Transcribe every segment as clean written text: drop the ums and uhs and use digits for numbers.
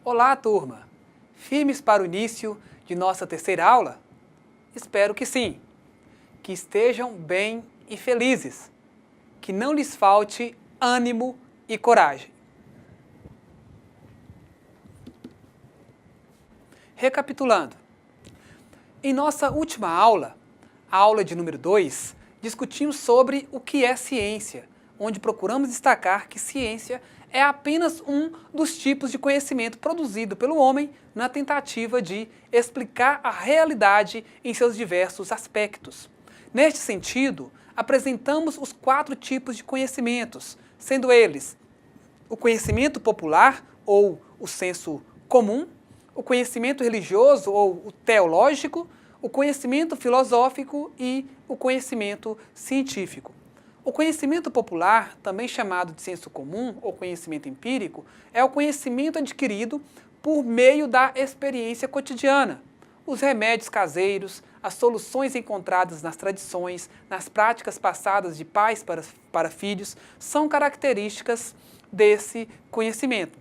Olá, turma! Firmes para o início de nossa terceira aula? Espero que sim. Que estejam bem e felizes. Que não lhes falte ânimo e coragem. Recapitulando. Em nossa última aula, a aula de número 2, discutimos sobre o que é ciência, onde procuramos destacar que ciência é apenas um dos tipos de conhecimento produzido pelo homem na tentativa de explicar a realidade em seus diversos aspectos. Neste sentido, apresentamos os 4 tipos de conhecimentos, sendo eles o conhecimento popular, ou o senso comum, o conhecimento religioso, ou o teológico, o conhecimento filosófico e o conhecimento científico. O conhecimento popular, também chamado de senso comum ou conhecimento empírico, é o conhecimento adquirido por meio da experiência cotidiana. Os remédios caseiros, as soluções encontradas nas tradições, nas práticas passadas de pais para filhos, são características desse conhecimento.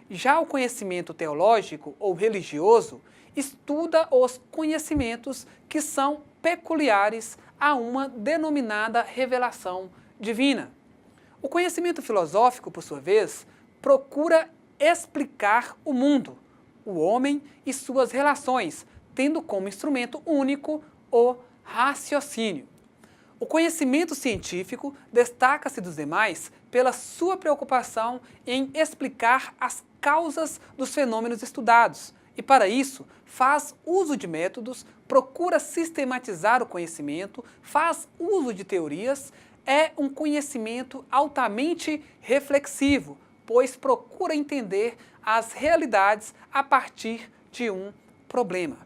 Já o conhecimento teológico ou religioso estuda os conhecimentos que são peculiares a uma denominada revelação divina. O conhecimento filosófico, por sua vez, procura explicar o mundo, o homem e suas relações, tendo como instrumento único o raciocínio. O conhecimento científico destaca-se dos demais pela sua preocupação em explicar as causas dos fenômenos estudados e, para isso, faz uso de métodos, procura sistematizar o conhecimento, faz uso de teorias, é um conhecimento altamente reflexivo, pois procura entender as realidades a partir de um problema.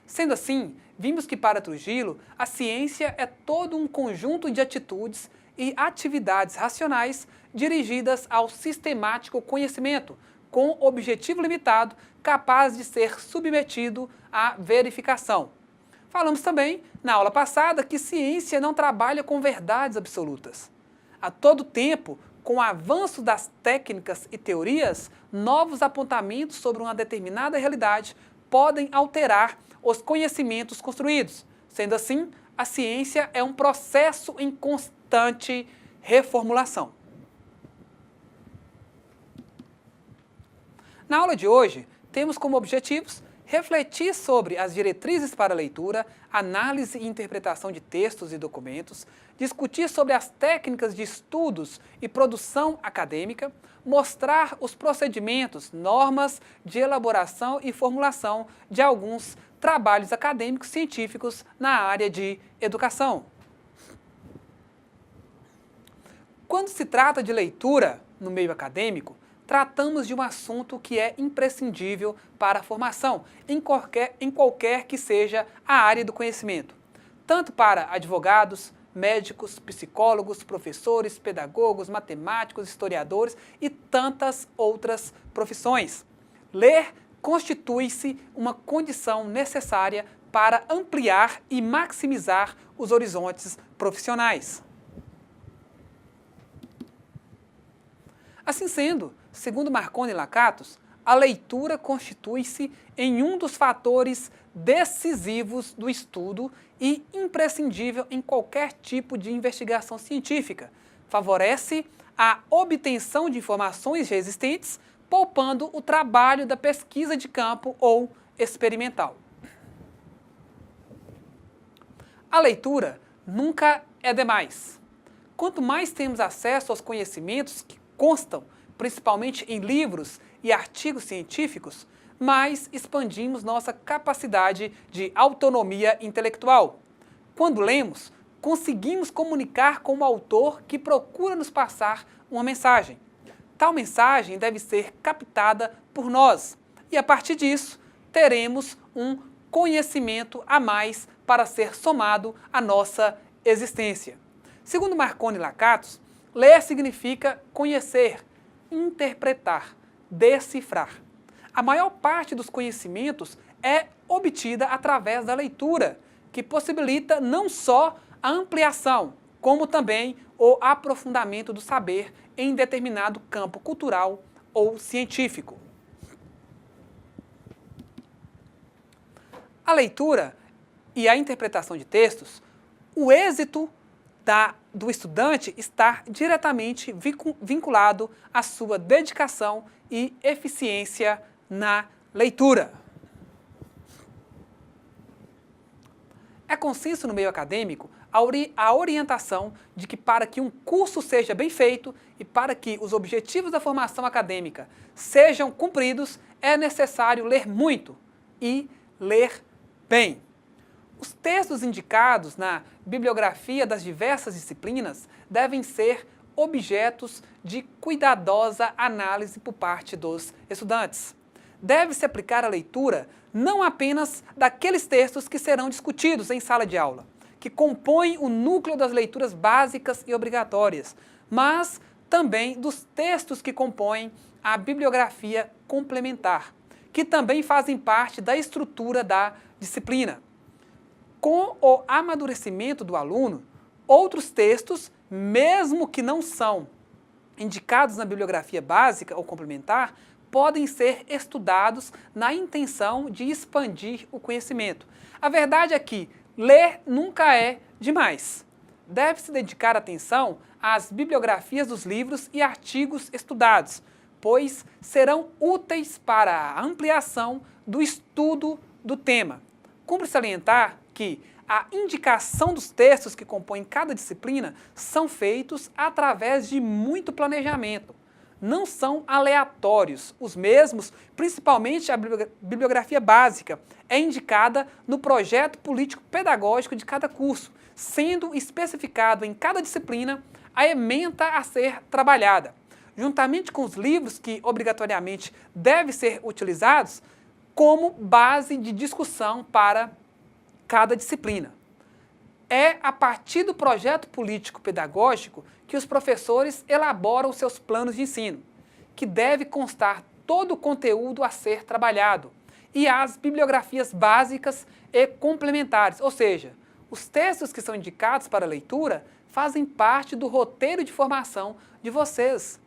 Sendo assim, vimos que para Trujillo, a ciência é todo um conjunto de atitudes e atividades racionais dirigidas ao sistemático conhecimento, com objetivo limitado, capaz de ser submetido à verificação. Falamos também, na aula passada, que ciência não trabalha com verdades absolutas. A todo tempo, com o avanço das técnicas e teorias, novos apontamentos sobre uma determinada realidade podem alterar os conhecimentos construídos. Sendo assim, a ciência é um processo em constante reformulação. Na aula de hoje, temos como objetivos refletir sobre as diretrizes para a leitura, análise e interpretação de textos e documentos, discutir sobre as técnicas de estudos e produção acadêmica, mostrar os procedimentos, normas de elaboração e formulação de alguns trabalhos acadêmicos científicos na área de educação. Quando se trata de leitura no meio acadêmico, tratamos de um assunto que é imprescindível para a formação, em qualquer que seja a área do conhecimento, tanto para advogados, médicos, psicólogos, professores, pedagogos, matemáticos, historiadores e tantas outras profissões. Ler constitui-se uma condição necessária para ampliar e maximizar os horizontes profissionais. Assim sendo, segundo Marconi e Lakatos, a leitura constitui-se em um dos fatores decisivos do estudo e imprescindível em qualquer tipo de investigação científica. Favorece a obtenção de informações já existentes, poupando o trabalho da pesquisa de campo ou experimental. A leitura nunca é demais. Quanto mais temos acesso aos conhecimentos que constam principalmente em livros e artigos científicos, mais expandimos nossa capacidade de autonomia intelectual. Quando lemos, conseguimos comunicar com o autor que procura nos passar uma mensagem. Tal mensagem deve ser captada por nós e, a partir disso, teremos um conhecimento a mais para ser somado à nossa existência. Segundo Marconi e Lakatos, ler significa conhecer, interpretar, decifrar. A maior parte dos conhecimentos é obtida através da leitura, que possibilita não só a ampliação, como também o aprofundamento do saber em determinado campo cultural ou científico. A leitura e a interpretação de textos, o êxito do estudante está diretamente vinculado à sua dedicação e eficiência na leitura. É consenso no meio acadêmico a orientação de que para que um curso seja bem feito e para que os objetivos da formação acadêmica sejam cumpridos, é necessário ler muito e ler bem. Os textos indicados na bibliografia das diversas disciplinas devem ser objetos de cuidadosa análise por parte dos estudantes. Deve-se aplicar a leitura não apenas daqueles textos que serão discutidos em sala de aula, que compõem o núcleo das leituras básicas e obrigatórias, mas também dos textos que compõem a bibliografia complementar, que também fazem parte da estrutura da disciplina. Com o amadurecimento do aluno, outros textos, mesmo que não são indicados na bibliografia básica ou complementar, podem ser estudados na intenção de expandir o conhecimento. A verdade é que ler nunca é demais. Deve-se dedicar atenção às bibliografias dos livros e artigos estudados, pois serão úteis para a ampliação do estudo do tema. Cumpre salientar que a indicação dos textos que compõem cada disciplina são feitos através de muito planejamento. Não são aleatórios. Os mesmos, principalmente a bibliografia básica, é indicada no projeto político-pedagógico de cada curso, sendo especificado em cada disciplina a ementa a ser trabalhada, juntamente com os livros que obrigatoriamente devem ser utilizados como base de discussão para cada disciplina. É a partir do projeto político-pedagógico que os professores elaboram seus planos de ensino, que deve constar todo o conteúdo a ser trabalhado, e as bibliografias básicas e complementares, ou seja, os textos que são indicados para leitura fazem parte do roteiro de formação de vocês.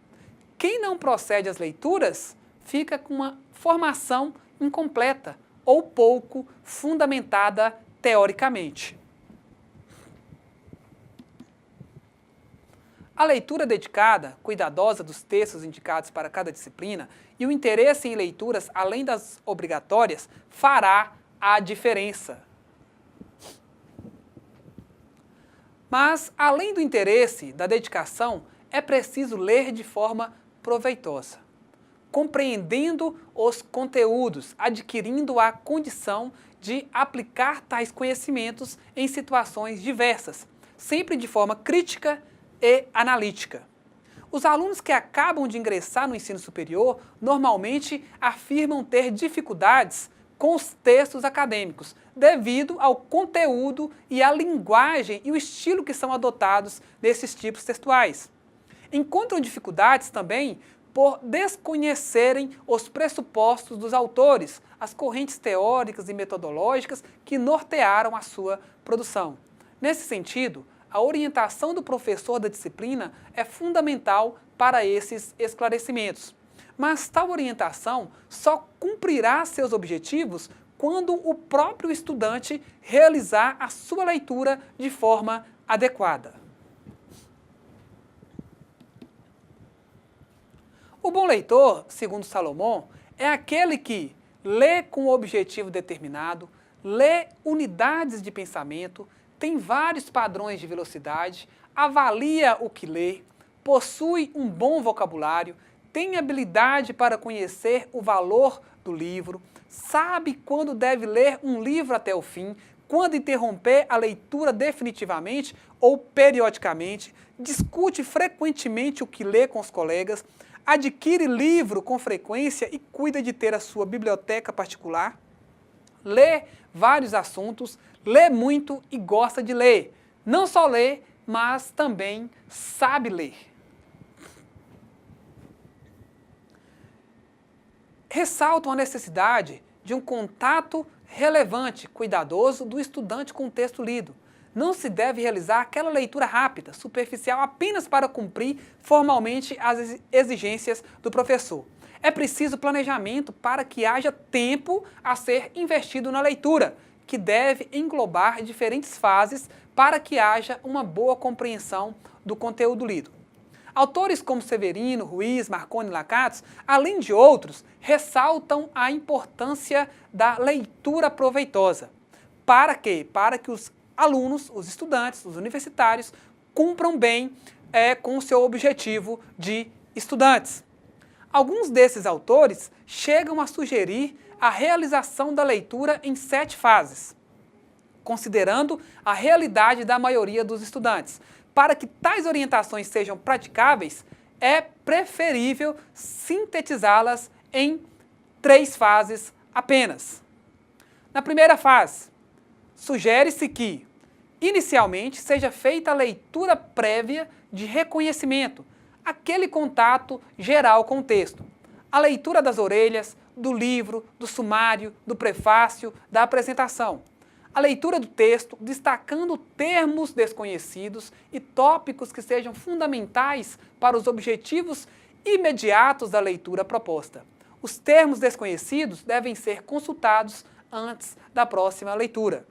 Quem não procede às leituras fica com uma formação incompleta ou pouco fundamentada teoricamente. A leitura dedicada, cuidadosa dos textos indicados para cada disciplina e o interesse em leituras além das obrigatórias fará a diferença. Mas, além do interesse, da dedicação, é preciso ler de forma proveitosa, compreendendo os conteúdos, adquirindo a condição de aplicar tais conhecimentos em situações diversas, sempre de forma crítica e analítica. Os alunos que acabam de ingressar no ensino superior normalmente afirmam ter dificuldades com os textos acadêmicos, devido ao conteúdo e à linguagem e o estilo que são adotados nesses tipos textuais. Encontram dificuldades também por desconhecerem os pressupostos dos autores, as correntes teóricas e metodológicas que nortearam a sua produção. Nesse sentido, a orientação do professor da disciplina é fundamental para esses esclarecimentos. Mas tal orientação só cumprirá seus objetivos quando o próprio estudante realizar a sua leitura de forma adequada. O bom leitor, segundo Salomão, é aquele que lê com um objetivo determinado, lê unidades de pensamento, tem vários padrões de velocidade, avalia o que lê, possui um bom vocabulário, tem habilidade para conhecer o valor do livro, sabe quando deve ler um livro até o fim, quando interromper a leitura definitivamente ou periodicamente, discute frequentemente o que lê com os colegas, adquire livro com frequência e cuida de ter a sua biblioteca particular, lê vários assuntos, lê muito e gosta de ler. Não só lê, mas também sabe ler. Ressaltam a necessidade de um contato relevante, cuidadoso do estudante com o texto lido. Não se deve realizar aquela leitura rápida, superficial, apenas para cumprir formalmente as exigências do professor. É preciso planejamento para que haja tempo a ser investido na leitura, que deve englobar diferentes fases para que haja uma boa compreensão do conteúdo lido. Autores como Severino, Ruiz, Marconi e Lakatos, além de outros, ressaltam a importância da leitura proveitosa. Para quê? Para que os alunos, os estudantes, os universitários, cumpram bem com o seu objetivo de estudantes. Alguns desses autores chegam a sugerir a realização da leitura em 7 fases, considerando a realidade da maioria dos estudantes. Para que tais orientações sejam praticáveis, é preferível sintetizá-las em 3 fases apenas. Na primeira fase, sugere-se que, inicialmente, seja feita a leitura prévia de reconhecimento, aquele contato geral com o texto. A leitura das orelhas, do livro, do sumário, do prefácio, da apresentação. A leitura do texto, destacando termos desconhecidos e tópicos que sejam fundamentais para os objetivos imediatos da leitura proposta. Os termos desconhecidos devem ser consultados antes da próxima leitura.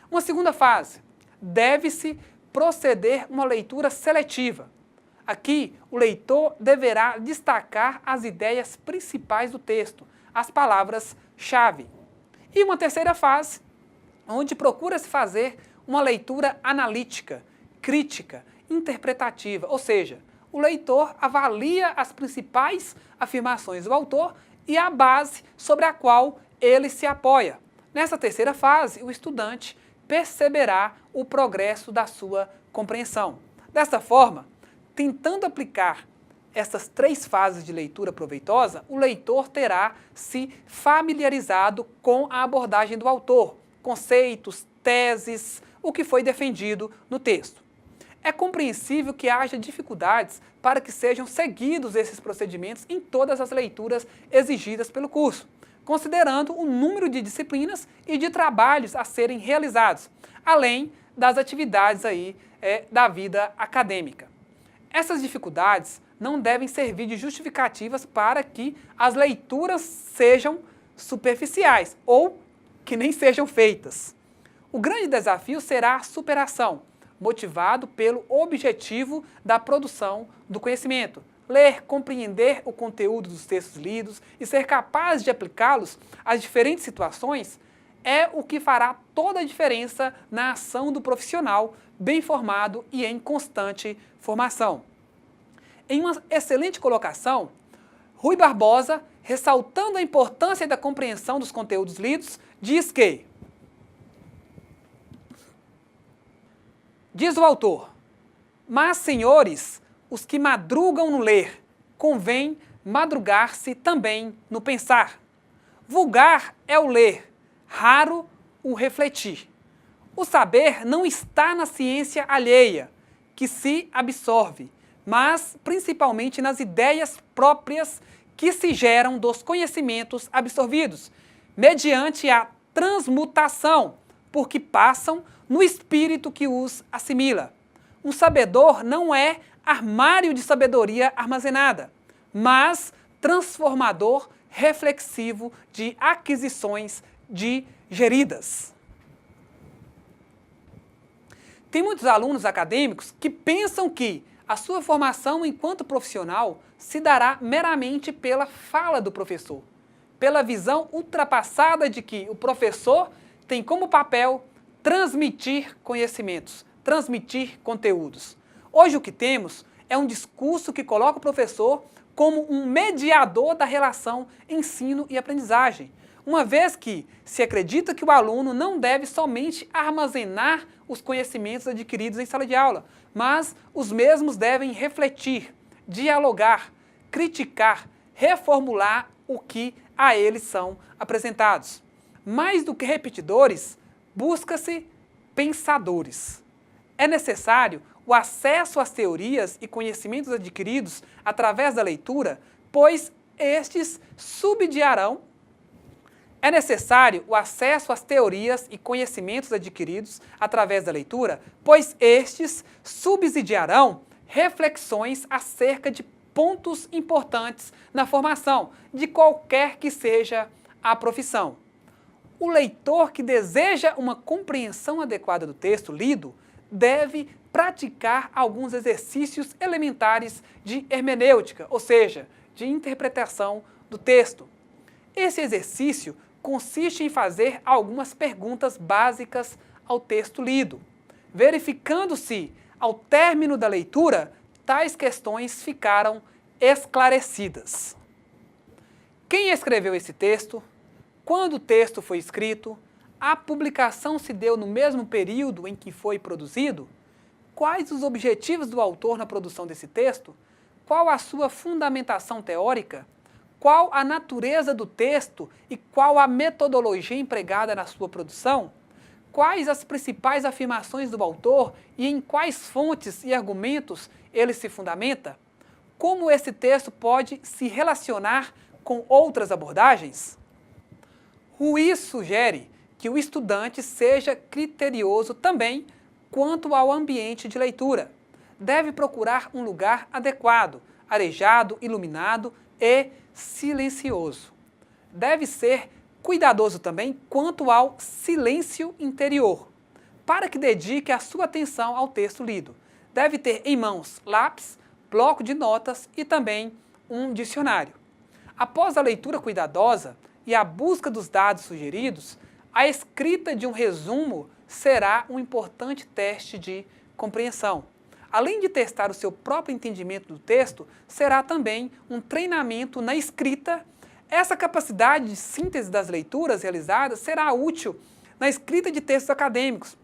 Uma segunda fase, deve-se proceder uma leitura seletiva. Aqui, o leitor deverá destacar as ideias principais do texto, as palavras-chave. E uma terceira fase, onde procura-se fazer uma leitura analítica, crítica, interpretativa, ou seja, o leitor avalia as principais afirmações do autor e a base sobre a qual ele se apoia. Nessa terceira fase, o estudante perceberá o progresso da sua compreensão. Dessa forma, tentando aplicar essas 3 fases de leitura proveitosa, o leitor terá se familiarizado com a abordagem do autor, conceitos, teses, o que foi defendido no texto. É compreensível que haja dificuldades para que sejam seguidos esses procedimentos em todas as leituras exigidas pelo curso, considerando o número de disciplinas e de trabalhos a serem realizados, além das atividades da vida acadêmica. Essas dificuldades não devem servir de justificativas para que as leituras sejam superficiais ou que nem sejam feitas. O grande desafio será a superação, motivado pelo objetivo da produção do conhecimento. Ler, compreender o conteúdo dos textos lidos e ser capaz de aplicá-los às diferentes situações é o que fará toda a diferença na ação do profissional bem formado e em constante formação. Em uma excelente colocação, Rui Barbosa, ressaltando a importância da compreensão dos conteúdos lidos, diz que, diz o autor, mas, senhores, os que madrugam no ler, convém madrugar-se também no pensar. Vulgar é o ler, raro o refletir. O saber não está na ciência alheia, que se absorve, mas principalmente nas ideias próprias que se geram dos conhecimentos absorvidos, mediante a transmutação, porque passam no espírito que os assimila. Um sabedor não é armário de sabedoria armazenada, mas transformador reflexivo de aquisições digeridas. Tem muitos alunos acadêmicos que pensam que a sua formação enquanto profissional se dará meramente pela fala do professor, pela visão ultrapassada de que o professor tem como papel transmitir conhecimentos, transmitir conteúdos. Hoje o que temos é um discurso que coloca o professor como um mediador da relação ensino e aprendizagem, uma vez que se acredita que o aluno não deve somente armazenar os conhecimentos adquiridos em sala de aula, mas os mesmos devem refletir, dialogar, criticar, reformular o que a eles são apresentados. Mais do que repetidores, busca-se pensadores. É necessário o acesso às teorias e conhecimentos adquiridos através da leitura, pois estes subsidiarão. É necessário o acesso às teorias e conhecimentos adquiridos através da leitura, pois estes subsidiarão reflexões acerca de pontos importantes na formação de qualquer que seja a profissão. O leitor que deseja uma compreensão adequada do texto lido deve praticar alguns exercícios elementares de hermenêutica, ou seja, de interpretação do texto. Esse exercício consiste em fazer algumas perguntas básicas ao texto lido, verificando se, ao término da leitura, tais questões ficaram esclarecidas. Quem escreveu esse texto? Quando o texto foi escrito? A publicação se deu no mesmo período em que foi produzido? Quais os objetivos do autor na produção desse texto? Qual a sua fundamentação teórica? Qual a natureza do texto e qual a metodologia empregada na sua produção? Quais as principais afirmações do autor e em quais fontes e argumentos ele se fundamenta? Como esse texto pode se relacionar com outras abordagens? Ruiz sugere que o estudante seja criterioso também quanto ao ambiente de leitura. Deve procurar um lugar adequado, arejado, iluminado e silencioso. Deve ser cuidadoso também quanto ao silêncio interior, para que dedique a sua atenção ao texto lido. Deve ter em mãos lápis, bloco de notas e também um dicionário. Após a leitura cuidadosa e a busca dos dados sugeridos, a escrita de um resumo será um importante teste de compreensão. Além de testar o seu próprio entendimento do texto, será também um treinamento na escrita. Essa capacidade de síntese das leituras realizadas será útil na escrita de textos acadêmicos,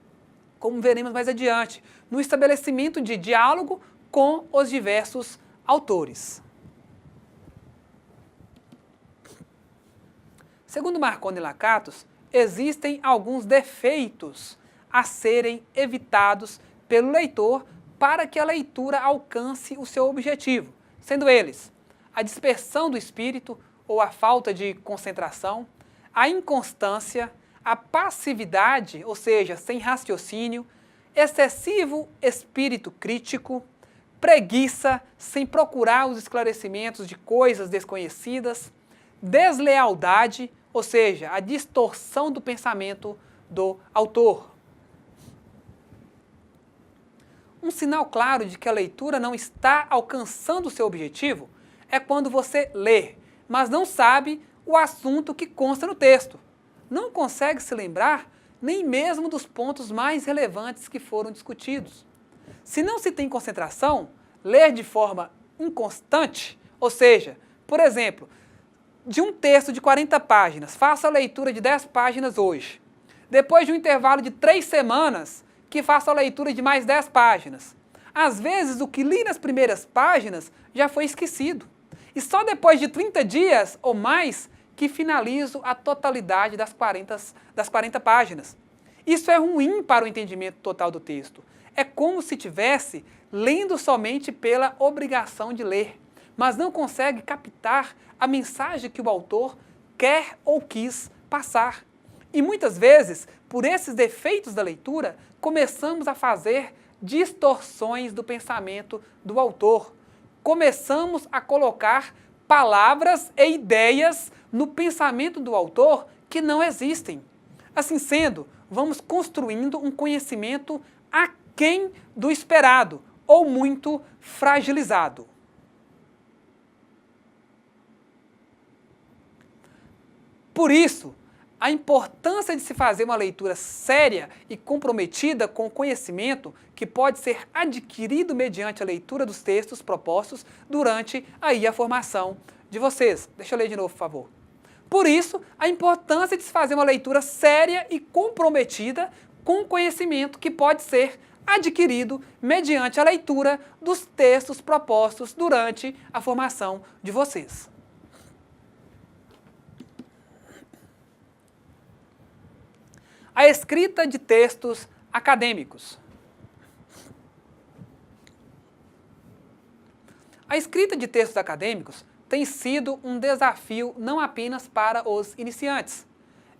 como veremos mais adiante, no estabelecimento de diálogo com os diversos autores. Segundo Marconi e Lakatos, existem alguns defeitos a serem evitados pelo leitor para que a leitura alcance o seu objetivo, sendo eles a dispersão do espírito ou a falta de concentração, a inconstância, a passividade, ou seja, sem raciocínio, excessivo espírito crítico, preguiça, sem procurar os esclarecimentos de coisas desconhecidas, deslealdade, ou seja, a distorção do pensamento do autor. Um sinal claro de que a leitura não está alcançando o seu objetivo é quando você lê, mas não sabe o assunto que consta no texto. Não consegue se lembrar nem mesmo dos pontos mais relevantes que foram discutidos. Se não se tem concentração, ler de forma inconstante, ou seja, por exemplo, de um texto de 40 páginas, faça a leitura de 10 páginas hoje. Depois de um intervalo de 3 semanas, que faça a leitura de mais 10 páginas. Às vezes, o que li nas primeiras páginas já foi esquecido. E só depois de 30 dias ou mais que finalizo a totalidade das 40 páginas. Isso é ruim para o entendimento total do texto. É como se estivesse lendo somente pela obrigação de ler, mas não consegue captar a mensagem que o autor quer ou quis passar. E muitas vezes, por esses defeitos da leitura, começamos a fazer distorções do pensamento do autor. Começamos a colocar palavras e ideias no pensamento do autor que não existem. Assim sendo, vamos construindo um conhecimento aquém do esperado ou muito fragilizado. Por isso, a importância de se fazer uma leitura séria e comprometida com o conhecimento que pode ser adquirido mediante a leitura dos textos propostos durante a formação de vocês. Deixa eu ler de novo, por favor. Por isso, a importância de se fazer uma leitura séria e comprometida com o conhecimento que pode ser adquirido mediante a leitura dos textos propostos durante a formação de vocês. A escrita de textos acadêmicos. A escrita de textos acadêmicos tem sido um desafio não apenas para os iniciantes.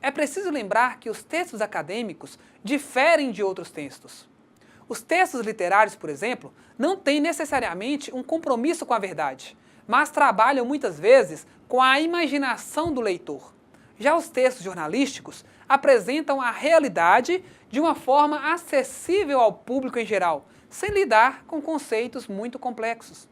É preciso lembrar que os textos acadêmicos diferem de outros textos. Os textos literários, por exemplo, não têm necessariamente um compromisso com a verdade, mas trabalham muitas vezes com a imaginação do leitor. Já os textos jornalísticos apresentam a realidade de uma forma acessível ao público em geral, sem lidar com conceitos muito complexos.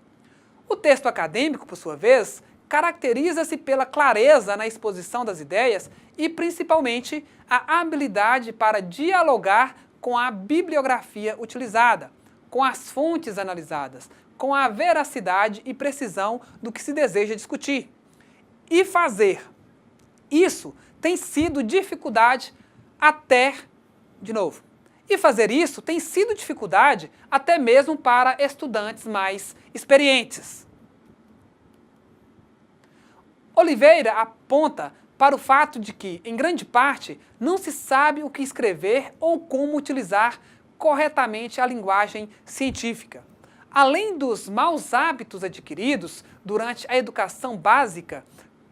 O texto acadêmico, por sua vez, caracteriza-se pela clareza na exposição das ideias e, principalmente, a habilidade para dialogar com a bibliografia utilizada, com as fontes analisadas, com a veracidade e precisão do que se deseja discutir. E fazer isso tem sido dificuldade até, e fazer isso tem sido dificuldade até mesmo para estudantes mais experientes. Oliveira aponta para o fato de que, em grande parte, não se sabe o que escrever ou como utilizar corretamente a linguagem científica. Além dos maus hábitos adquiridos durante a educação básica,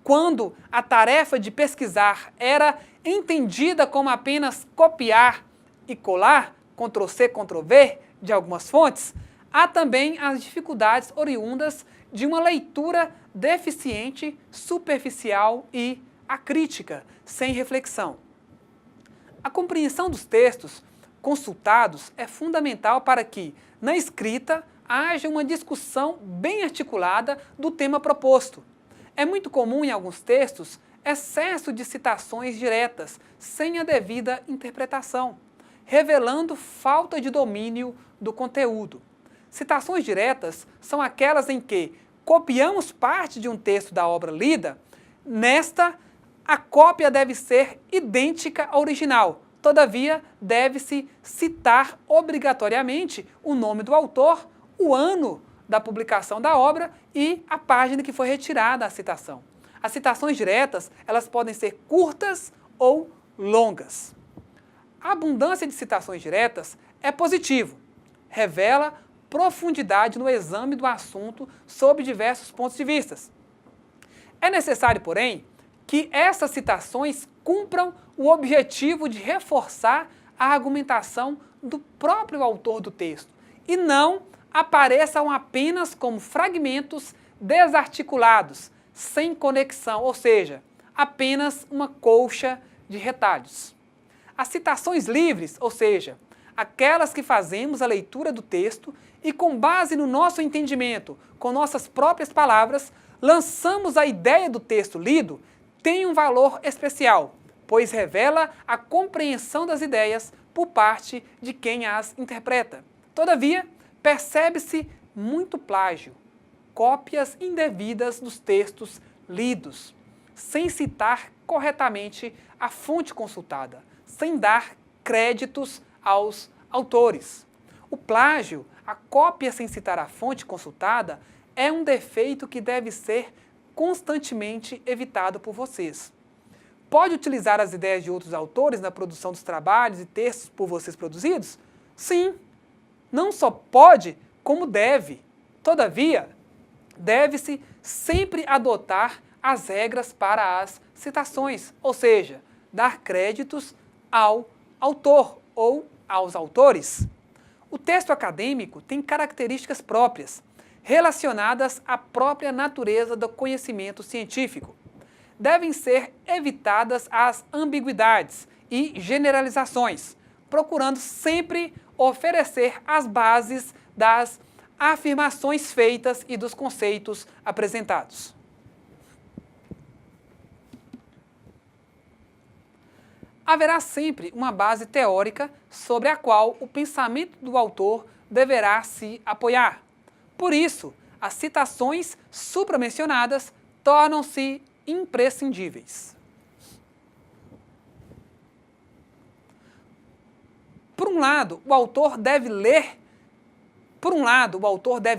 quando a tarefa de pesquisar era entendida como apenas copiar e colar, Ctrl+C, Ctrl+V, de algumas fontes, há também as dificuldades oriundas de uma leitura deficiente, superficial e acrítica, sem reflexão. A compreensão dos textos consultados é fundamental para que, na escrita, haja uma discussão bem articulada do tema proposto. É muito comum em alguns textos excesso de citações diretas, sem a devida interpretação, revelando falta de domínio do conteúdo. Citações diretas são aquelas em que copiamos parte de um texto da obra lida. Nesta, a cópia deve ser idêntica ao original. Todavia, deve-se citar obrigatoriamente o nome do autor, o ano da publicação da obra e a página que foi retirada a citação. As citações diretas, elas podem ser curtas ou longas. A abundância de citações diretas é positivo, revela profundidade no exame do assunto sob diversos pontos de vista. É necessário, porém, que essas citações cumpram o objetivo de reforçar a argumentação do próprio autor do texto e não apareçam apenas como fragmentos desarticulados, sem conexão, ou seja, apenas uma colcha de retalhos. As citações livres, ou seja, aquelas que fazemos a leitura do texto e, com base no nosso entendimento, com nossas próprias palavras, lançamos a ideia do texto lido, tem um valor especial, pois revela a compreensão das ideias por parte de quem as interpreta. Todavia, percebe-se muito plágio, cópias indevidas dos textos lidos, sem citar corretamente a fonte consultada, sem dar créditos aos autores. O plágio, a cópia sem citar a fonte consultada, é um defeito que deve ser constantemente evitado por vocês. Pode utilizar as ideias de outros autores na produção dos trabalhos e textos por vocês produzidos? Sim. Não só pode, como deve. Todavia, deve-se sempre adotar as regras para as citações, ou seja, dar créditos ao autor ou aos autores. O texto acadêmico tem características próprias, relacionadas à própria natureza do conhecimento científico. Devem ser evitadas as ambiguidades e generalizações, procurando sempre oferecer as bases das afirmações feitas e dos conceitos apresentados. Haverá sempre uma base teórica sobre a qual o pensamento do autor deverá se apoiar. Por isso, as citações supramencionadas tornam-se imprescindíveis. Por um lado, o autor deve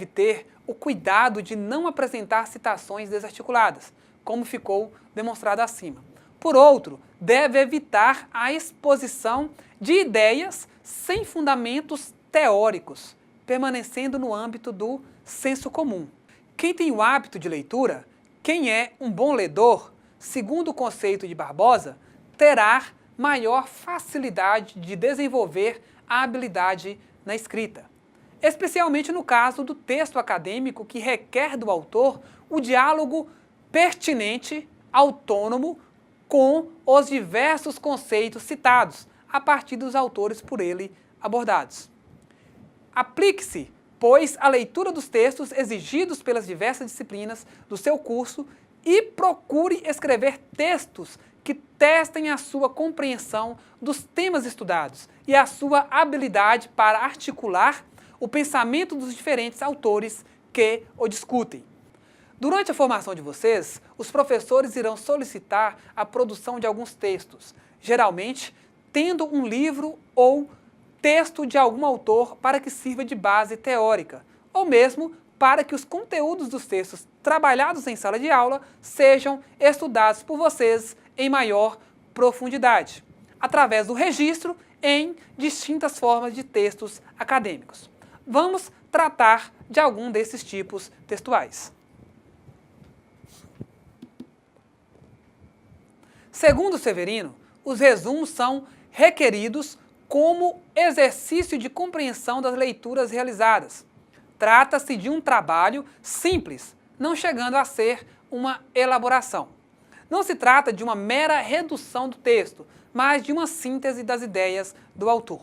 ter o cuidado de não apresentar citações desarticuladas, como ficou demonstrado acima. Por outro, deve evitar a exposição de ideias sem fundamentos teóricos, permanecendo no âmbito do senso comum. Quem tem o hábito de leitura, quem é um bom ledor, segundo o conceito de Barbosa, terá maior facilidade de desenvolver a habilidade na escrita, especialmente no caso do texto acadêmico que requer do autor o diálogo pertinente, autônomo, com os diversos conceitos citados a partir dos autores por ele abordados. Aplique-se, pois, a leitura dos textos exigidos pelas diversas disciplinas do seu curso e procure escrever textos que testem a sua compreensão dos temas estudados e a sua habilidade para articular o pensamento dos diferentes autores que o discutem. Durante a formação de vocês, os professores irão solicitar a produção de alguns textos, geralmente tendo um livro ou texto de algum autor para que sirva de base teórica, ou mesmo para que os conteúdos dos textos trabalhados em sala de aula sejam estudados por vocês em maior profundidade, através do registro em distintas formas de textos acadêmicos. Vamos tratar de algum desses tipos textuais. Segundo Severino, os resumos são requeridos como exercício de compreensão das leituras realizadas. Trata-se de um trabalho simples, não chegando a ser uma elaboração. Não se trata de uma mera redução do texto, mas de uma síntese das ideias do autor.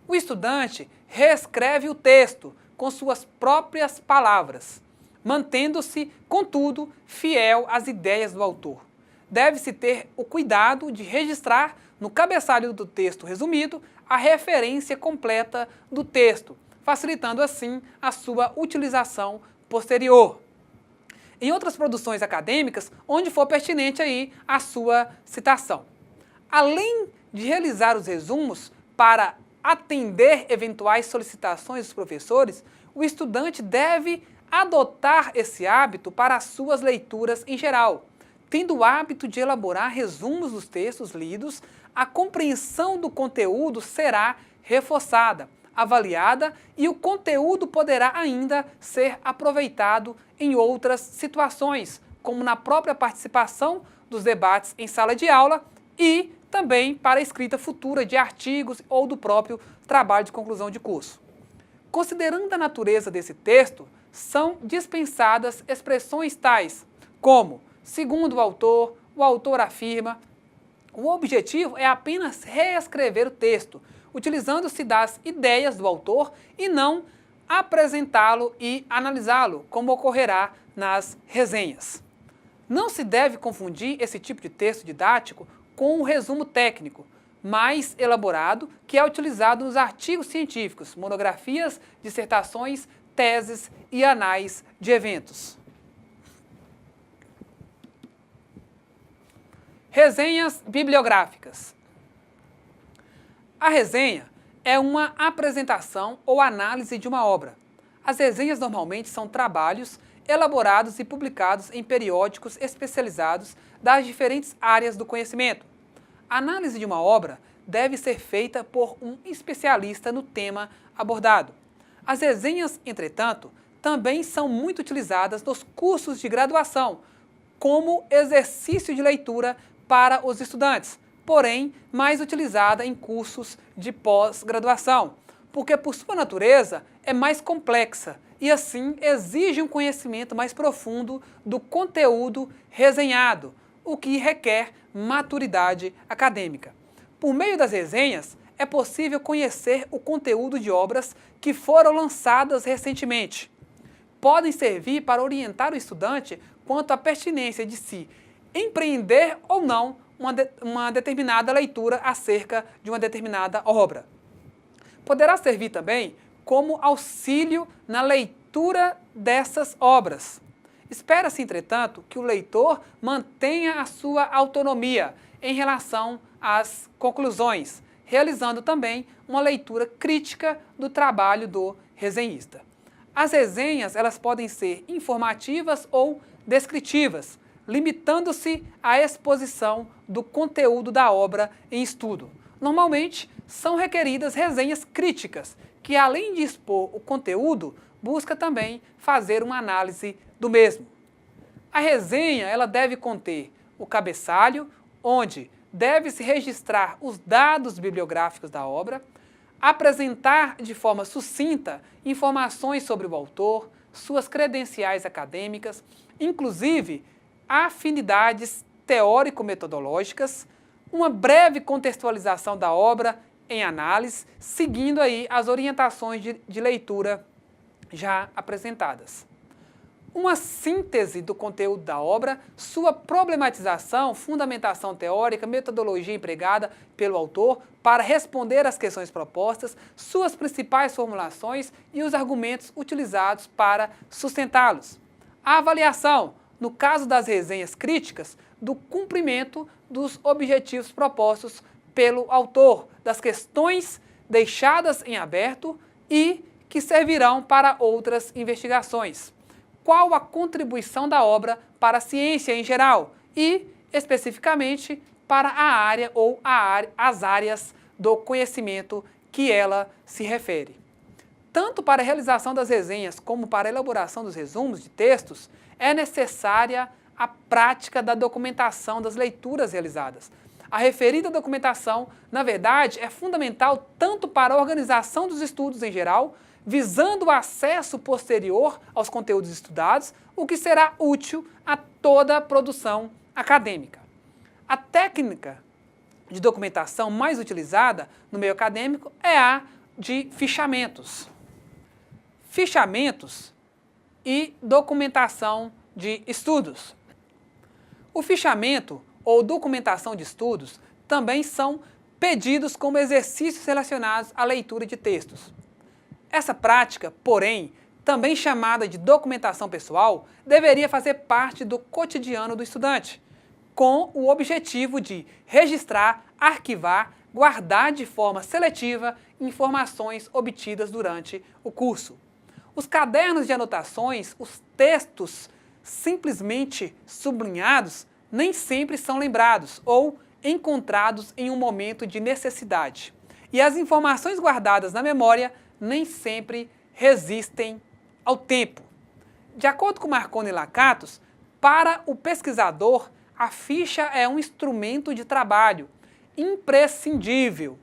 O estudante reescreve o texto com suas próprias palavras, mantendo-se, contudo, fiel às ideias do autor. Deve-se ter o cuidado de registrar no cabeçalho do texto resumido a referência completa do texto, facilitando assim a sua utilização posterior. Em outras produções acadêmicas, onde for pertinente aí a sua citação. Além de realizar os resumos para atender eventuais solicitações dos professores, o estudante deve adotar esse hábito para as suas leituras em geral. Tendo o hábito de elaborar resumos dos textos lidos, a compreensão do conteúdo será reforçada, avaliada e o conteúdo poderá ainda ser aproveitado em outras situações, como na própria participação dos debates em sala de aula e também para a escrita futura de artigos ou do próprio trabalho de conclusão de curso. Considerando a natureza desse texto, são dispensadas expressões tais como segundo o autor afirma. O objetivo é apenas reescrever o texto, utilizando-se das ideias do autor e não apresentá-lo e analisá-lo, como ocorrerá nas resenhas. Não se deve confundir esse tipo de texto didático com um resumo técnico, mais elaborado, que é utilizado nos artigos científicos, monografias, dissertações, teses e anais de eventos. Resenhas bibliográficas. A resenha é uma apresentação ou análise de uma obra. As resenhas normalmente são trabalhos elaborados e publicados em periódicos especializados das diferentes áreas do conhecimento. A análise de uma obra deve ser feita por um especialista no tema abordado. As resenhas, entretanto, também são muito utilizadas nos cursos de graduação, como exercício de leitura para os estudantes, porém mais utilizada em cursos de pós-graduação, porque por sua natureza é mais complexa e assim exige um conhecimento mais profundo do conteúdo resenhado, o que requer maturidade acadêmica. Por meio das resenhas, é possível conhecer o conteúdo de obras que foram lançadas recentemente. Podem servir para orientar o estudante quanto à pertinência de se empreender ou não uma determinada leitura acerca de uma determinada obra. Poderá servir também como auxílio na leitura dessas obras. Espera-se, entretanto, que o leitor mantenha a sua autonomia em relação às conclusões, realizando também uma leitura crítica do trabalho do resenhista. As resenhas elas podem ser informativas ou descritivas, limitando-se à exposição do conteúdo da obra em estudo. Normalmente, são requeridas resenhas críticas, que além de expor o conteúdo, busca também fazer uma análise do mesmo. A resenha ela deve conter o cabeçalho, onde deve-se registrar os dados bibliográficos da obra, apresentar de forma sucinta informações sobre o autor, suas credenciais acadêmicas, inclusive afinidades teórico-metodológicas, uma breve contextualização da obra em análise, seguindo aí as orientações de leitura já apresentadas. Uma síntese do conteúdo da obra, sua problematização, fundamentação teórica, metodologia empregada pelo autor para responder às questões propostas, suas principais formulações e os argumentos utilizados para sustentá-los. A avaliação, no caso das resenhas críticas, do cumprimento dos objetivos propostos pelo autor, das questões deixadas em aberto e que servirão para outras investigações. Qual a contribuição da obra para a ciência em geral e, especificamente, para a área ou as áreas do conhecimento que ela se refere. Tanto para a realização das resenhas como para a elaboração dos resumos de textos, é necessária a prática da documentação das leituras realizadas. A referida documentação, na verdade, é fundamental tanto para a organização dos estudos em geral, visando o acesso posterior aos conteúdos estudados, o que será útil a toda a produção acadêmica. A técnica de documentação mais utilizada no meio acadêmico é a de fichamentos. Fichamentos e documentação de estudos. O fichamento ou documentação de estudos também são pedidos como exercícios relacionados à leitura de textos. Essa prática, porém, também chamada de documentação pessoal, deveria fazer parte do cotidiano do estudante, com o objetivo de registrar, arquivar, guardar de forma seletiva informações obtidas durante o curso. Os cadernos de anotações, os textos simplesmente sublinhados, nem sempre são lembrados ou encontrados em um momento de necessidade. E as informações guardadas na memória nem sempre resistem ao tempo. De acordo com Marconi e Lakatos, para o pesquisador, a ficha é um instrumento de trabalho imprescindível.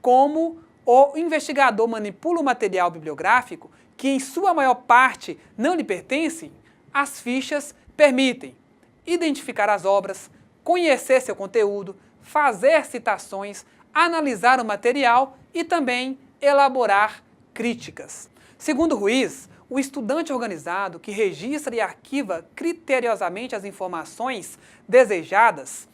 Como o investigador manipula o material bibliográfico, que em sua maior parte não lhe pertence, as fichas permitem identificar as obras, conhecer seu conteúdo, fazer citações, analisar o material e também elaborar críticas. Segundo Ruiz, o estudante organizado que registra e arquiva criteriosamente as informações desejadas,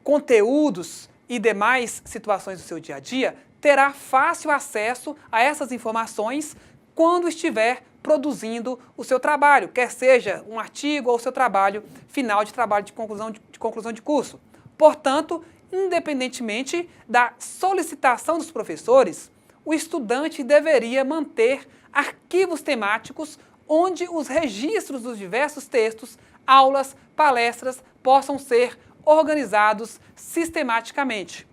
conteúdos e demais situações do seu dia a dia, terá fácil acesso a essas informações quando estiver produzindo o seu trabalho, quer seja um artigo ou seu trabalho final de trabalho de conclusão de curso. Portanto, independentemente da solicitação dos professores, o estudante deveria manter arquivos temáticos onde os registros dos diversos textos, aulas, palestras possam ser organizados sistematicamente.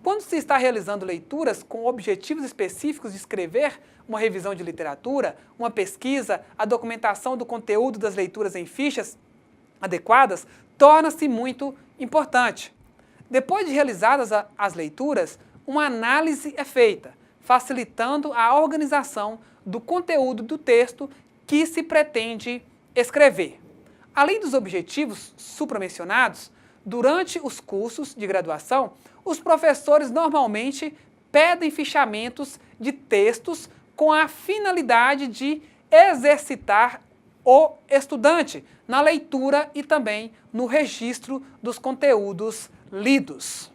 Quando se está realizando leituras com objetivos específicos de escrever uma revisão de literatura, uma pesquisa, a documentação do conteúdo das leituras em fichas adequadas, torna-se muito importante. Depois de realizadas as leituras, uma análise é feita, facilitando a organização do conteúdo do texto que se pretende escrever. Além dos objetivos supramencionados, durante os cursos de graduação, os professores normalmente pedem fichamentos de textos com a finalidade de exercitar o estudante na leitura e também no registro dos conteúdos lidos.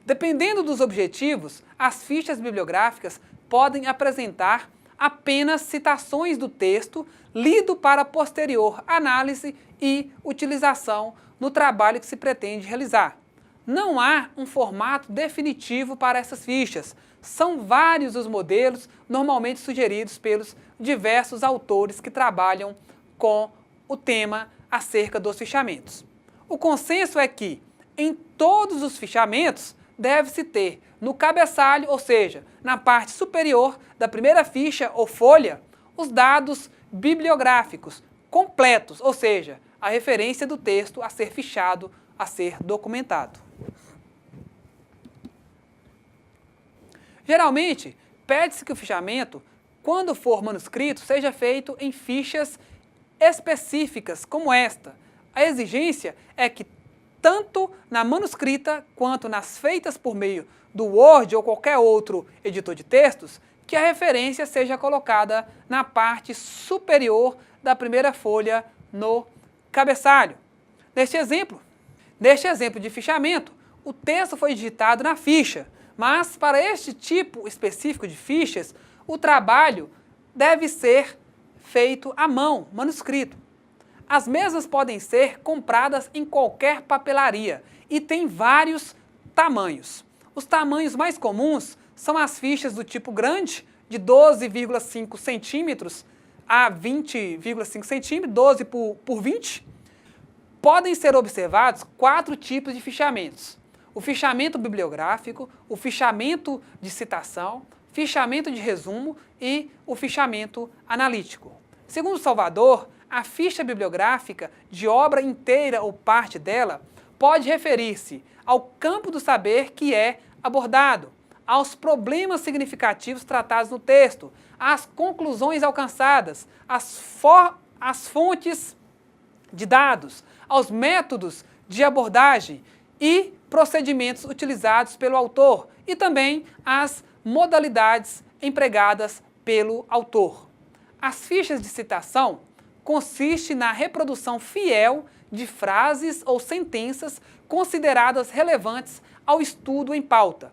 Dependendo dos objetivos, as fichas bibliográficas podem apresentar apenas citações do texto lido para posterior análise e utilização no trabalho que se pretende realizar. Não há um formato definitivo para essas fichas. São vários os modelos normalmente sugeridos pelos diversos autores que trabalham com o tema acerca dos fichamentos. O consenso é que, em todos os fichamentos, deve-se ter no cabeçalho, ou seja, na parte superior da primeira ficha ou folha, os dados bibliográficos completos, ou seja, a referência do texto a ser fichado, a ser documentado. Geralmente, pede-se que o fichamento, quando for manuscrito, seja feito em fichas específicas, como esta. A exigência é que tanto na manuscrita quanto nas feitas por meio do Word ou qualquer outro editor de textos, que a referência seja colocada na parte superior da primeira folha no cabeçalho. Neste exemplo de fichamento, o texto foi digitado na ficha, mas para este tipo específico de fichas, o trabalho deve ser feito à mão, manuscrito. As mesmas podem ser compradas em qualquer papelaria e tem vários tamanhos. Os tamanhos mais comuns são as fichas do tipo grande, de 12,5 centímetros a 20,5 centímetros, 12 por 20. Podem ser observados 4 tipos de fichamentos: o fichamento bibliográfico, o fichamento de citação, fichamento de resumo e o fichamento analítico. Segundo Salvador, a ficha bibliográfica de obra inteira ou parte dela pode referir-se ao campo do saber que é abordado, aos problemas significativos tratados no texto, às conclusões alcançadas, às fontes de dados, aos métodos de abordagem e procedimentos utilizados pelo autor e também às modalidades empregadas pelo autor. As fichas de citação consistem na reprodução fiel de frases ou sentenças consideradas relevantes ao estudo em pauta.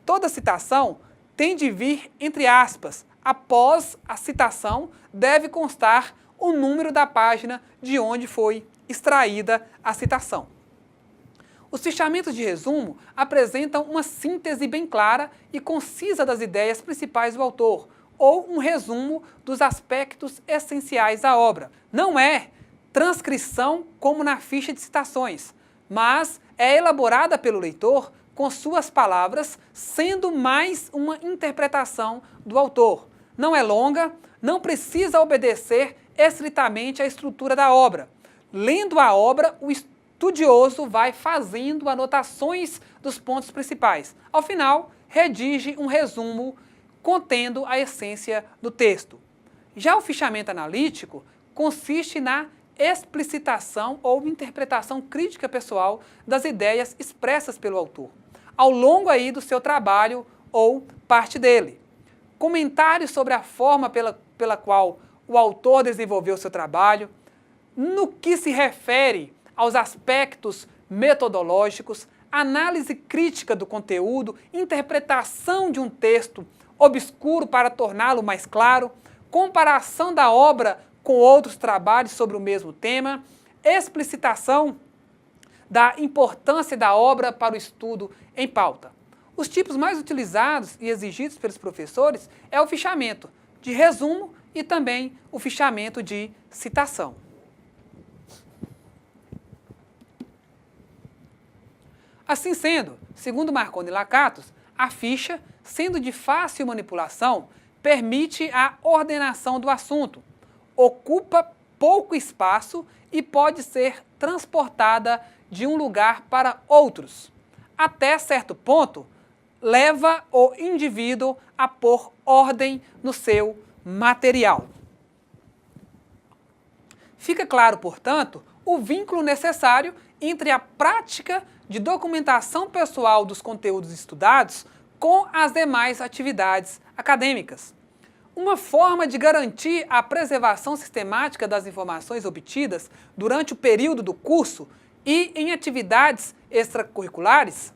Toda citação tem de vir entre aspas. Após a citação, deve constar o número da página de onde foi extraída a citação. Os fichamentos de resumo apresentam uma síntese bem clara e concisa das ideias principais do autor, ou um resumo dos aspectos essenciais da obra. Não é transcrição como na ficha de citações, mas é elaborada pelo leitor com suas palavras, sendo mais uma interpretação do autor. Não é longa, não precisa obedecer estritamente à estrutura da obra. Lendo a obra, o estudioso vai fazendo anotações dos pontos principais. Ao final, redige um resumo contendo a essência do texto. Já o fichamento analítico consiste na explicitação ou interpretação crítica pessoal das ideias expressas pelo autor, ao longo aí do seu trabalho ou parte dele. Comentários sobre a forma pela qual o autor desenvolveu seu trabalho, no que se refere aos aspectos metodológicos, análise crítica do conteúdo, interpretação de um texto obscuro para torná-lo mais claro, comparação da obra com outros trabalhos sobre o mesmo tema, explicitação da importância da obra para o estudo em pauta. Os tipos mais utilizados e exigidos pelos professores é o fichamento de resumo e também o fichamento de citação. Assim sendo, segundo Marconi e Lakatos, a ficha, sendo de fácil manipulação, permite a ordenação do assunto, ocupa pouco espaço e pode ser transportada de um lugar para outros. Até certo ponto, leva o indivíduo a pôr ordem no seu material. Fica claro, portanto, o vínculo necessário entre a prática de documentação pessoal dos conteúdos estudados com as demais atividades acadêmicas. Uma forma de garantir a preservação sistemática das informações obtidas durante o período do curso e em atividades extracurriculares.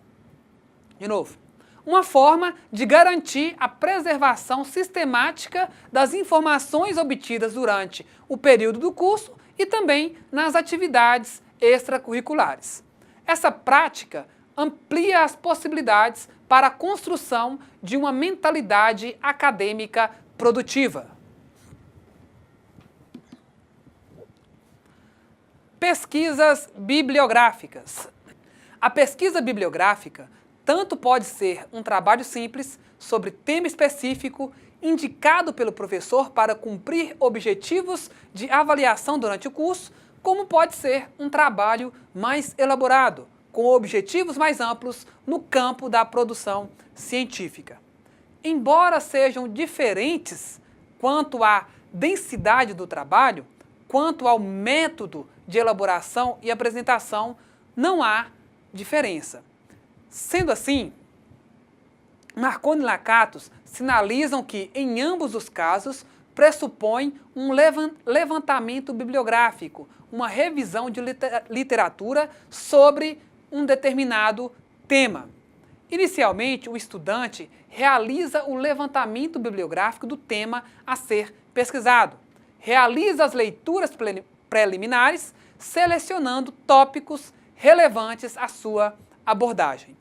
De novo, uma forma de garantir a preservação sistemática das informações obtidas durante o período do curso e também nas atividades extracurriculares. Essa prática amplia as possibilidades para a construção de uma mentalidade acadêmica produtiva. Pesquisas bibliográficas. A pesquisa bibliográfica tanto pode ser um trabalho simples sobre tema específico indicado pelo professor para cumprir objetivos de avaliação durante o curso, como pode ser um trabalho mais elaborado, com objetivos mais amplos no campo da produção científica. Embora sejam diferentes quanto à densidade do trabalho, quanto ao método de elaboração e apresentação, não há diferença. Sendo assim, Marconi e Lakatos sinalizam que, em ambos os casos, pressupõe um levantamento bibliográfico, uma revisão de literatura sobre um determinado tema. Inicialmente, o estudante realiza o levantamento bibliográfico do tema a ser pesquisado, realiza as leituras preliminares, selecionando tópicos relevantes à sua abordagem.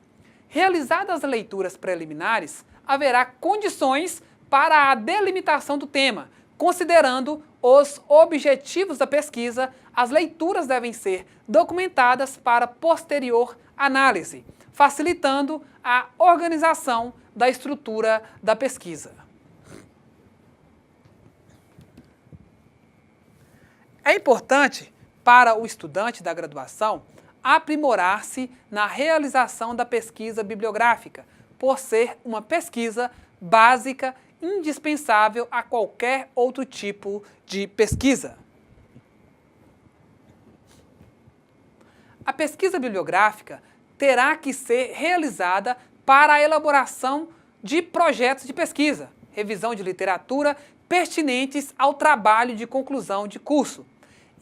Realizadas as leituras preliminares, haverá condições para a delimitação do tema. Considerando os objetivos da pesquisa, as leituras devem ser documentadas para posterior análise, facilitando a organização da estrutura da pesquisa. É importante para o estudante da graduação aprimorar-se na realização da pesquisa bibliográfica, por ser uma pesquisa básica indispensável a qualquer outro tipo de pesquisa. A pesquisa bibliográfica terá que ser realizada para a elaboração de projetos de pesquisa, revisão de literatura pertinentes ao trabalho de conclusão de curso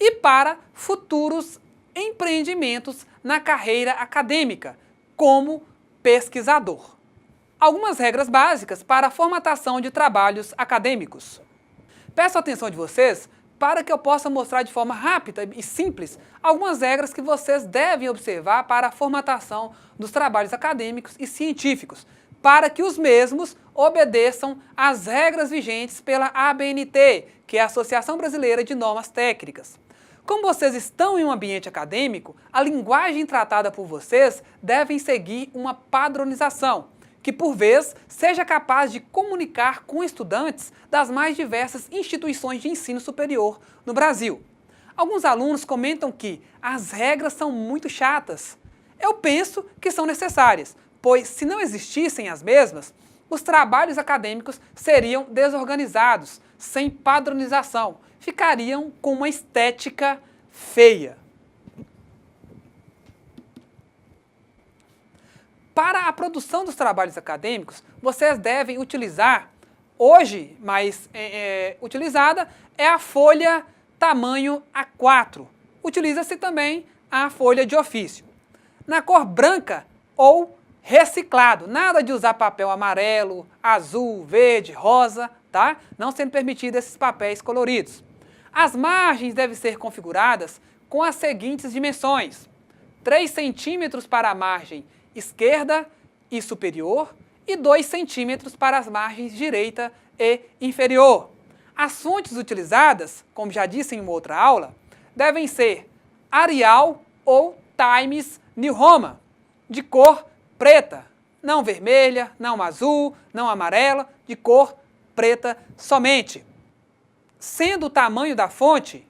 e para futuros empreendimentos na carreira acadêmica, como pesquisador. Algumas regras básicas para a formatação de trabalhos acadêmicos. Peço a atenção de vocês para que eu possa mostrar de forma rápida e simples algumas regras que vocês devem observar para a formatação dos trabalhos acadêmicos e científicos, para que os mesmos obedeçam às regras vigentes pela ABNT, que é a Associação Brasileira de Normas Técnicas. Como vocês estão em um ambiente acadêmico, a linguagem tratada por vocês deve seguir uma padronização, que por vez seja capaz de comunicar com estudantes das mais diversas instituições de ensino superior no Brasil. Alguns alunos comentam que as regras são muito chatas. Eu penso que são necessárias, pois se não existissem as mesmas, os trabalhos acadêmicos seriam desorganizados, sem padronização, ficariam com uma estética feia. Para a produção dos trabalhos acadêmicos, vocês devem utilizar, hoje mais utilizada, é a folha tamanho A4. Utiliza-se também a folha de ofício. Na cor branca ou reciclado, nada de usar papel amarelo, azul, verde, rosa, tá? Não sendo permitido esses papéis coloridos. As margens devem ser configuradas com as seguintes dimensões: 3 centímetros para a margem esquerda e superior e 2 centímetros para as margens direita e inferior. As fontes utilizadas, como já disse em uma outra aula, devem ser Arial ou Times New Roman, de cor preta, não vermelha, não azul, não amarela, de cor preta somente. Sendo o tamanho da fonte,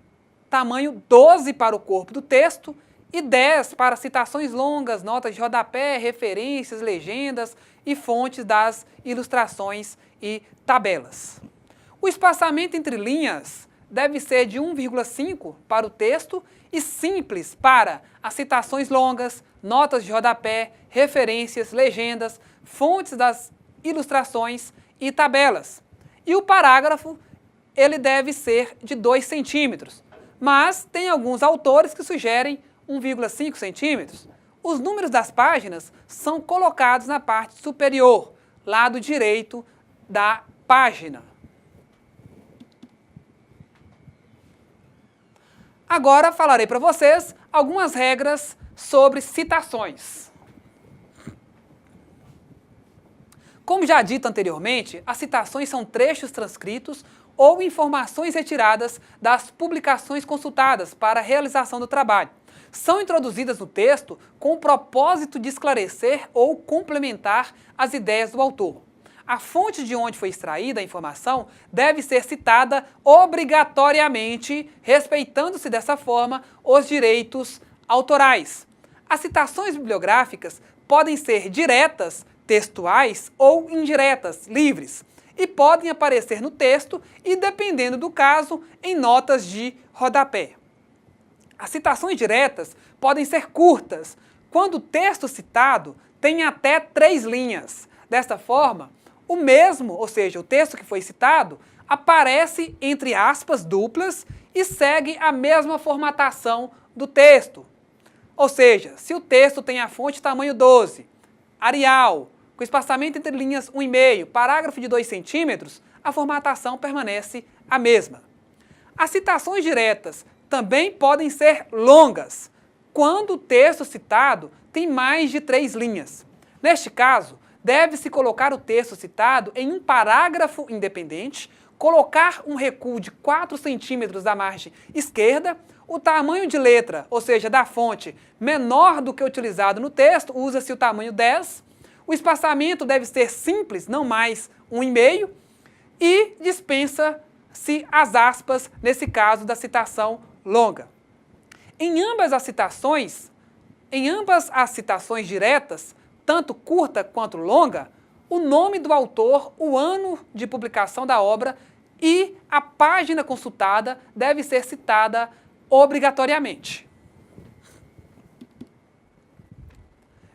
tamanho 12 para o corpo do texto e 10 para citações longas, notas de rodapé, referências, legendas e fontes das ilustrações e tabelas. O espaçamento entre linhas deve ser de 1,5 para o texto e simples para as citações longas, notas de rodapé, referências, legendas, fontes das ilustrações e tabelas. E o parágrafo, ele deve ser de 2 centímetros, mas tem alguns autores que sugerem 1,5 centímetros. Os números das páginas são colocados na parte superior, lado direito da página. Agora falarei para vocês algumas regras sobre citações. Como já dito anteriormente, as citações são trechos transcritos ou informações retiradas das publicações consultadas para a realização do trabalho. São introduzidas no texto com o propósito de esclarecer ou complementar as ideias do autor. A fonte de onde foi extraída a informação deve ser citada obrigatoriamente, respeitando-se dessa forma os direitos autorais. As citações bibliográficas podem ser diretas, textuais ou indiretas, livres, e podem aparecer no texto e, dependendo do caso, em notas de rodapé. As citações diretas podem ser curtas, quando o texto citado tem até 3 linhas. Desta forma, o mesmo, ou seja, o texto que foi citado, aparece entre aspas duplas e segue a mesma formatação do texto. Ou seja, se o texto tem a fonte tamanho 12, Arial, com espaçamento entre linhas 1,5, parágrafo de 2 centímetros, a formatação permanece a mesma. As citações diretas também podem ser longas, quando o texto citado tem mais de 3 linhas. Neste caso, deve-se colocar o texto citado em um parágrafo independente, colocar um recuo de 4 centímetros da margem esquerda, o tamanho de letra, ou seja, da fonte, menor do que utilizado no texto, usa-se o tamanho 10, o espaçamento deve ser simples, não mais 1,5, e dispensa-se as aspas, nesse caso da citação longa. Em ambas as citações diretas, tanto curta quanto longa, o nome do autor, o ano de publicação da obra e a página consultada deve ser citada obrigatoriamente.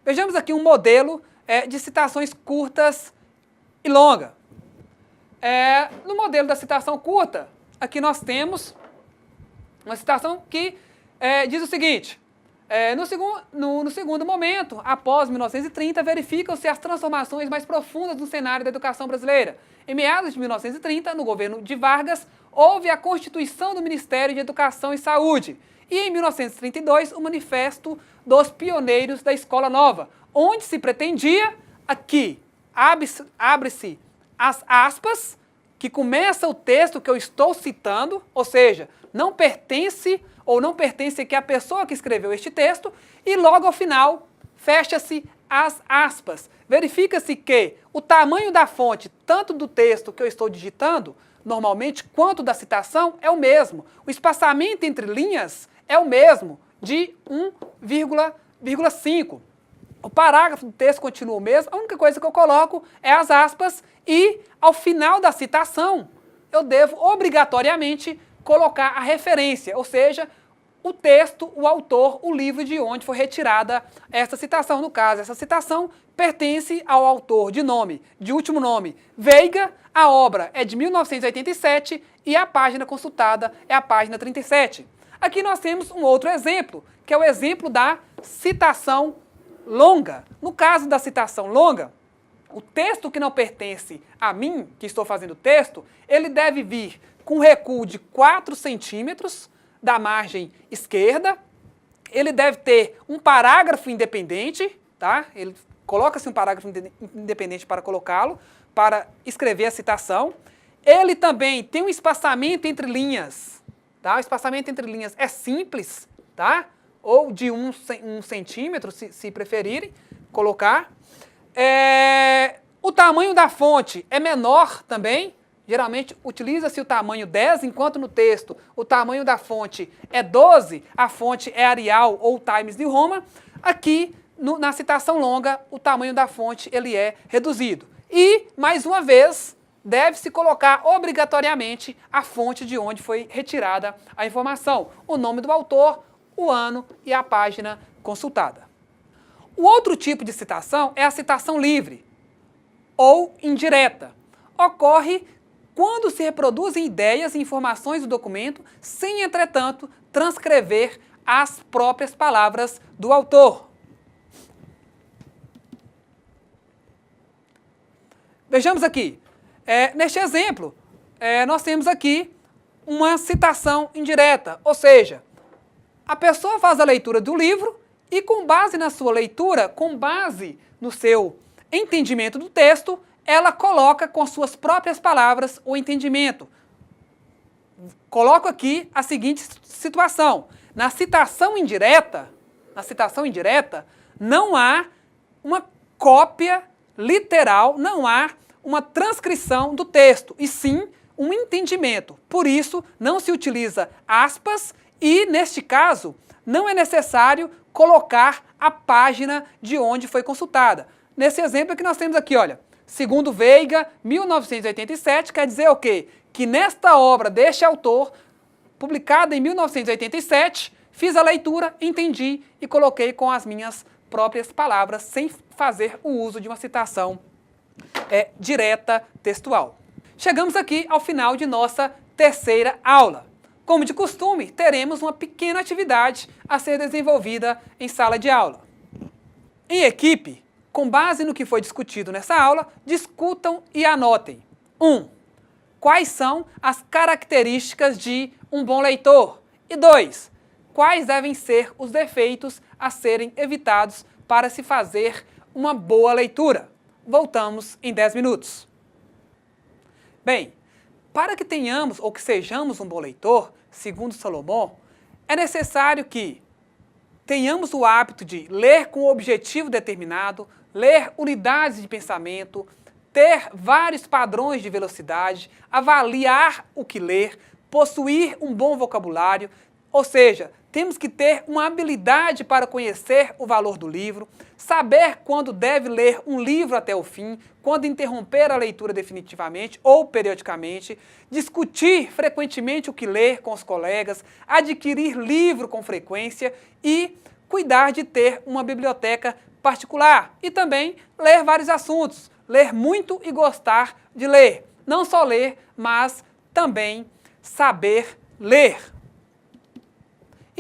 Vejamos aqui um modelo de citações curtas e longa. No modelo da citação curta, aqui nós temos uma citação que diz o seguinte: no segundo momento, após 1930, verificam-se as transformações mais profundas no cenário da educação brasileira. Em meados de 1930, no governo de Vargas, houve a constituição do Ministério de Educação e Saúde. E em 1932, o Manifesto dos Pioneiros da Escola Nova, onde se pretendia, aqui, abre-se as aspas, que começa o texto que eu estou citando, ou seja, não pertence aqui à pessoa que escreveu este texto, e logo ao final, fecha-se as aspas. Verifica-se que o tamanho da fonte, tanto do texto que eu estou digitando, normalmente, quanto da citação, é o mesmo. O espaçamento entre linhas é o mesmo, de 1,5. O parágrafo do texto continua o mesmo, a única coisa que eu coloco é as aspas e, ao final da citação, eu devo obrigatoriamente colocar a referência, ou seja, o texto, o autor, o livro de onde foi retirada essa citação. No caso, essa citação pertence ao autor de último nome, Veiga, a obra é de 1987 e a página consultada é a página 37. Aqui nós temos um outro exemplo, que é o exemplo da citação longa. No caso da citação longa, o texto que não pertence a mim, que estou fazendo o texto, ele deve vir com recuo de 4 centímetros da margem esquerda, ele deve ter um parágrafo independente, tá? Ele coloca-se um parágrafo independente para colocá-lo, para escrever a citação. Ele também tem um espaçamento entre linhas, tá? O espaçamento entre linhas é simples, tá? Ou de 1 centímetro, se preferirem colocar. O tamanho da fonte é menor também. Geralmente utiliza-se o tamanho 10, enquanto no texto o tamanho da fonte é 12, a fonte é Arial ou Times New Roman. Aqui, na citação longa, o tamanho da fonte ele é reduzido. E, mais uma vez, deve-se colocar obrigatoriamente a fonte de onde foi retirada a informação, o nome do autor, o ano e a página consultada. O outro tipo de citação é a citação livre ou indireta. Ocorre quando se reproduzem ideias e informações do documento sem, entretanto, transcrever as próprias palavras do autor. Vejamos aqui. Neste exemplo, nós temos aqui uma citação indireta, ou seja, a pessoa faz a leitura do livro e, com base na sua leitura, com base no seu entendimento do texto, ela coloca com suas próprias palavras o entendimento. Coloco aqui a seguinte situação. Na citação indireta, não há uma cópia literal, não há uma transcrição do texto, e sim um entendimento. Por isso, não se utiliza aspas e, neste caso, não é necessário colocar a página de onde foi consultada. Nesse exemplo que nós temos aqui, olha, segundo Veiga, 1987, quer dizer o quê? Que nesta obra deste autor, publicada em 1987, Fiz a leitura, entendi e coloquei com as minhas próprias palavras, sem fazer o uso de uma citação direta textual. Chegamos aqui ao final de nossa terceira aula. Como de costume, teremos uma pequena atividade a ser desenvolvida em sala de aula. Em equipe, com base no que foi discutido nessa aula, discutam e anotem. 1. Quais são as características de um bom leitor? E 2. Quais devem ser os defeitos a serem evitados para se fazer uma boa leitura? Voltamos em 10 minutos. Bem, para que tenhamos ou que sejamos um bom leitor, segundo Salomão, é necessário que tenhamos o hábito de ler com um objetivo determinado, ler unidades de pensamento, ter vários padrões de velocidade, avaliar o que ler, possuir um bom vocabulário, ou seja, temos que ter uma habilidade para conhecer o valor do livro, saber quando deve ler um livro até o fim, quando interromper a leitura definitivamente ou periodicamente, discutir frequentemente o que ler com os colegas, adquirir livro com frequência e cuidar de ter uma biblioteca particular e também ler vários assuntos, ler muito e gostar de ler. Não só ler, mas também saber ler.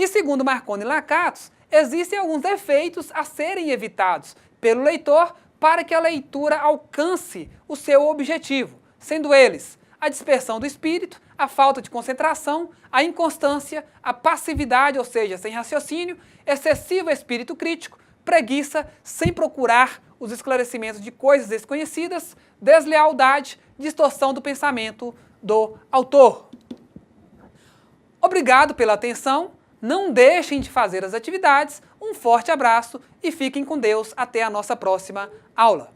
E segundo Marconi e Lakatos, existem alguns defeitos a serem evitados pelo leitor para que a leitura alcance o seu objetivo, sendo eles a dispersão do espírito, a falta de concentração, a inconstância, a passividade, ou seja, sem raciocínio, excessivo espírito crítico, preguiça, sem procurar os esclarecimentos de coisas desconhecidas, deslealdade, distorção do pensamento do autor. Obrigado pela atenção. Não deixem de fazer as atividades, um forte abraço e fiquem com Deus até a nossa próxima aula.